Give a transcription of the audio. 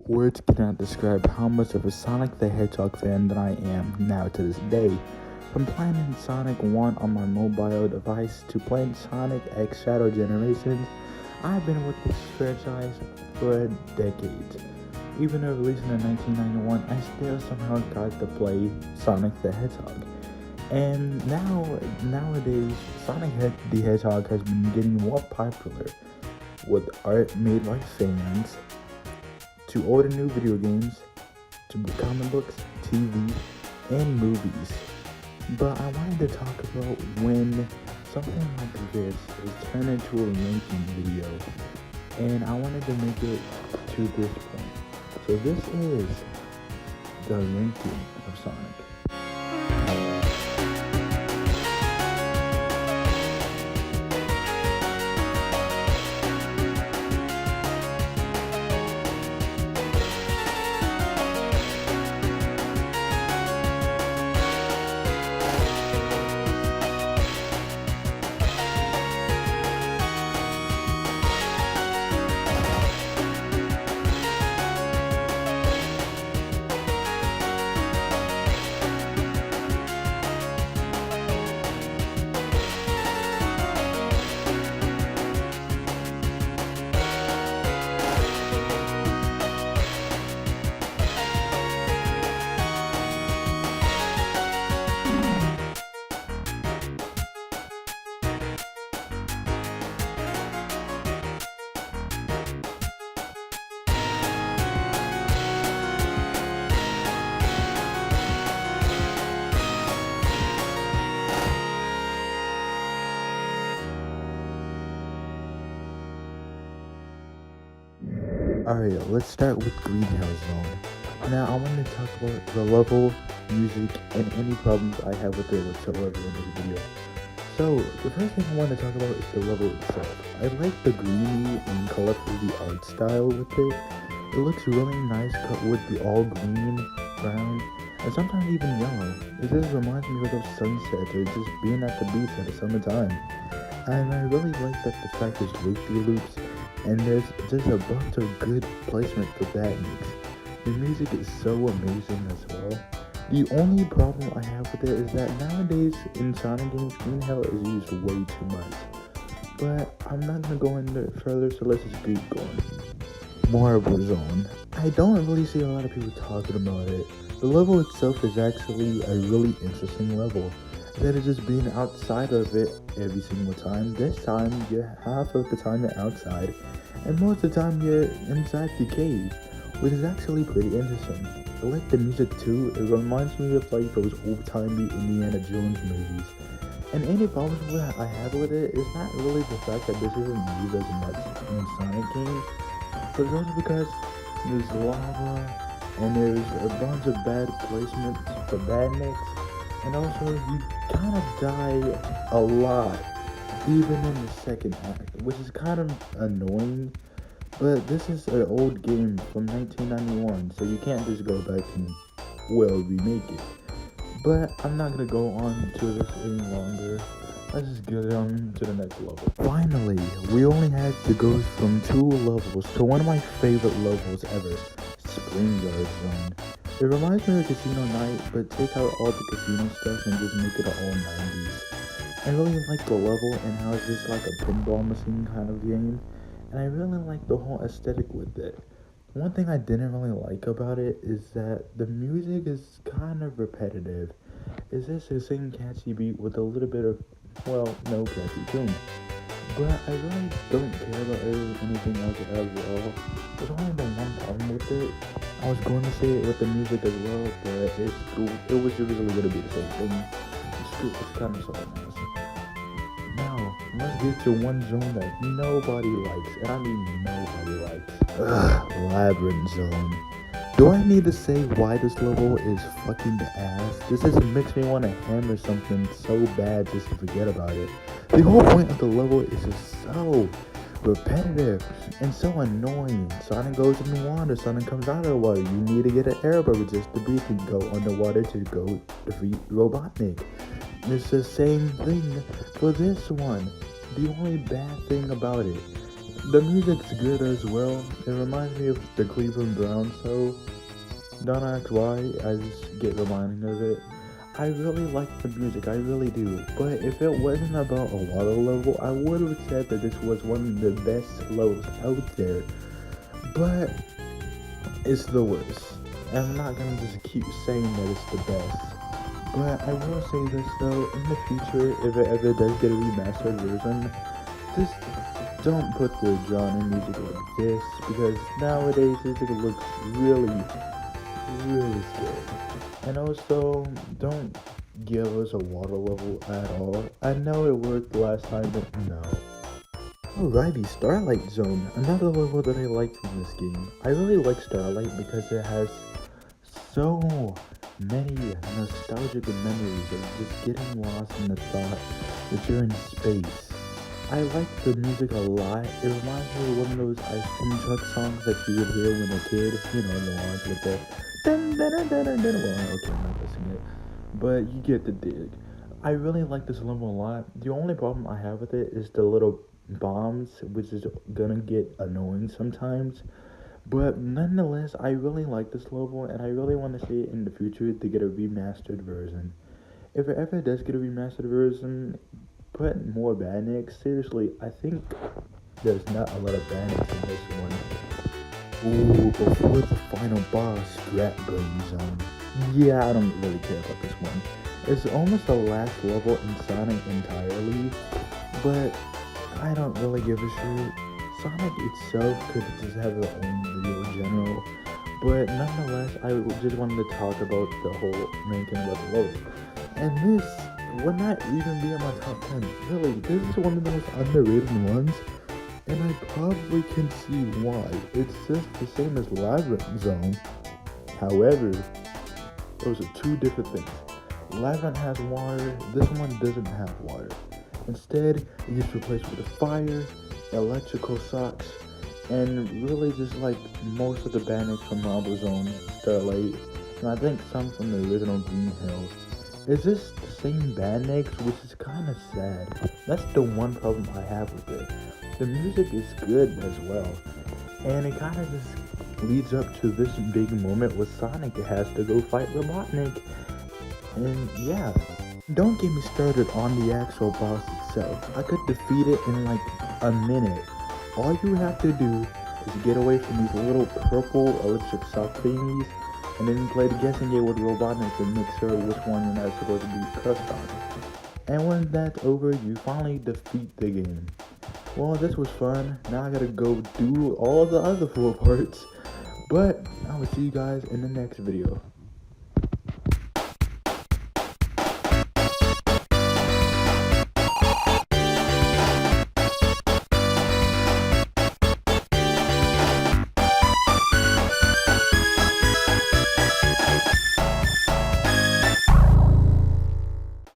Words cannot describe how much of a Sonic the Hedgehog fan that I am now to this day. From playing Sonic 1 on my mobile device to playing Sonic X Shadow Generations, I've been with this franchise for decades. Even though released in 1991, I still somehow got to play Sonic the Hedgehog. And nowadays, Sonic the Hedgehog has been getting more popular with art made by fans, to older new video games, to comic books, TV, and movies. But I wanted to talk about when something like this is turned into a ranking video, and I wanted to make it to this point. So this is the ranking of Sonic. Alright, let's start with Greenhouse Zone. Now I want to talk about the level, music, and any problems I have with it whatsoever in this video. So, the first thing I want to talk about is the level itself. I like the greeny and colorful art style with it. It looks really nice cut with the all green, brown, and sometimes even yellow. It just reminds me of those sunsets or just being at the beach at the summertime. And I really like that the fact is loopy loops, and there's just a bunch of good placement for that mix. The music is so amazing as well. The only problem I have with it is that nowadays in Sonic games, Green Hell is used way too much. But I'm not gonna go into it further, so let's just keep going. Marble Zone. I don't really see a lot of people talking about it. The level itself is actually a really interesting level. Instead of just being outside of it every single time, this time you're half of the time you're outside, and most of the time you're inside the cave, which is actually pretty interesting. I like the music too. It reminds me of like those old-timey Indiana Jones movies. And any problems that I have with it is not really the fact that this isn't used as much in Sonic games, but it's also because there's lava, and there's a bunch of bad placements for bad mix. And also, you kind of die a lot, even in the second act, which is kind of annoying. But this is an old game from 1991, so you can't just go back and, remake it. But I'm not going to go on to this any longer. Let's just get on to the next level. Finally, we only had to go from 2 levels to one of my favorite levels ever, Spring Yard Zone. It reminds me of Casino Night, but take out all the casino stuff and just make it all 90s. I really like the level and how it's just like a pinball machine kind of game, and I really like the whole aesthetic with it. One thing I didn't really like about it is that the music is kind of repetitive. It's just the same catchy beat with a little bit of, no catchy tune. But I really don't care about anything else overall. There's only the one problem with it. I was going to say it with the music as well, but it's cool. It was usually going to be the same thing. It's kind of so nice. Now, let's get to one zone that nobody likes, and I mean nobody likes. Labyrinth Zone. Do I need to say why this level is fucking ass? This just makes me want to hammer something so bad just to forget about it. The whole point of the level is just so repetitive and so annoying. Sonic goes in the water, Sonic comes out of the water. You need to get an air bubble just to breathe and go underwater to go defeat Robotnik. And it's the same thing for this one. The only bad thing about it, The music's good as well. It reminds me of the Cleveland Browns, so don't ask why, I just get reminded of it. I really like the music, I really do. But if it wasn't about a water level, I would have said that this was one of the best levels out there. But it's the worst. I'm not gonna just keep saying that it's the best. But I will say this though, in the future, if it ever does get a remastered version, just don't put the genre music like this, because nowadays it looks really scary. And also, don't give us a water level at all. I know it worked last time, but no. Alrighty, Starlight Zone, another level that I like from this game. I really like Starlight because it has so many nostalgic memories of just getting lost in the thought that you're in space. I like the music a lot. It reminds me of one of those ice cream truck songs that you would hear when a kid, you know, the ones with the dun dun dun dun dun dun. Well, okay, I'm not listening it, but you get the dig. I really like this level a lot. The only problem I have with it is the little bombs, which is gonna get annoying sometimes. But nonetheless, I really like this level, and I really want to see it in the future to get a remastered version. If it ever does get a remastered version, put more bandits. Seriously, I think there's not a lot of bandits in this one. Ooh, before the final boss, Scrap Brain Zone. Yeah, I don't really care about this one. It's almost the last level in Sonic entirely, but I don't really give a shit. Sonic itself could just have its own video in general, but nonetheless, I just wanted to talk about the whole main thing about the level. And this would not even be in my top 10. Really, this is one of the most underrated ones, and I probably can see why. It's just the same as Labyrinth Zone. However, those are two different things. Labyrinth has water, this one doesn't have water. Instead, it gets replaced with a fire, electrical shocks, and really just like most of the bandits from Marble Zone, Starlight, and I think some from the original Green Hills. It's just the same bandits, which is kind of sad. That's the one problem I have with it. The music is good as well, and it kind of just leads up to this big moment where Sonic has to go fight Robotnik. And yeah, don't get me started on the actual boss itself. I could defeat it in like a minute. All you have to do is get away from these little purple electric shock thingies, and then play the guessing game with Robotnik to make sure which one you're not supposed to be crushed on. And when that's over, you finally defeat the game. Well, this was fun. Now I gotta go do all the other 4 parts. But I will see you guys in the next video.